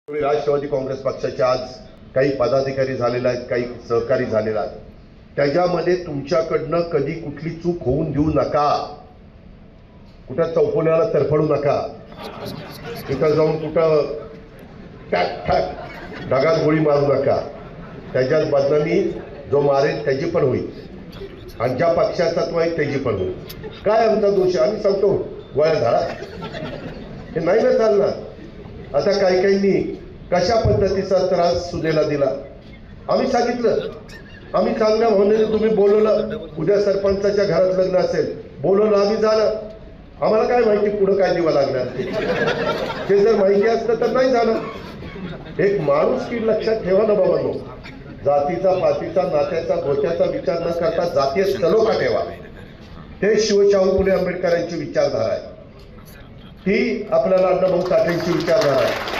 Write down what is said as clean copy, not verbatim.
राष्ट्रवादी काँग्रेस पक्षाचे आज काही पदाधिकारी झालेले आहेत, काही सहकारी झालेले आहेत. त्याच्यामध्ये तुमच्याकडनं कधी कुठली चूक होऊन देऊ नका. कुठं चौफोल्याला तरफडू नका. तिथं जाऊन कुठं टॅक टॅक ढगात गोळी मारू नका. त्याच्यात बदनामी जो मारेल त्याची पण होईल आणि ज्या पक्षाचा तो आहे त्याची पण होईल. काय आमचा दोष आहे? आम्ही सांगतो गोळ्या झाडा हे नाही ना चालणार. आता काही काहींनी कशा पद्धतीचा त्रास सुनेला दिला आम्ही सांगितलं. आम्ही चांगल्या भावनेने तुम्ही बोलवलं, उद्या सरपंचाच्या घरात लग्न असेल बोलवलं, आम्ही झालं. आम्हाला काय माहिती पुढं काय दिवा लागणार ते जर माहिती असतं तर नाही झालं. एक माणूस की लक्षात ठेवा ना बाबांनो. जातीचा पातीचा नात्याचा गोत्याचा विचार न करता जातीय सलोखा ठेवा. ते शिवशाहू फुले आंबेडकरांची विचारधारा आहे. ती आपल्याला अण्णाभाऊ साठेंची विचारधारा आहे.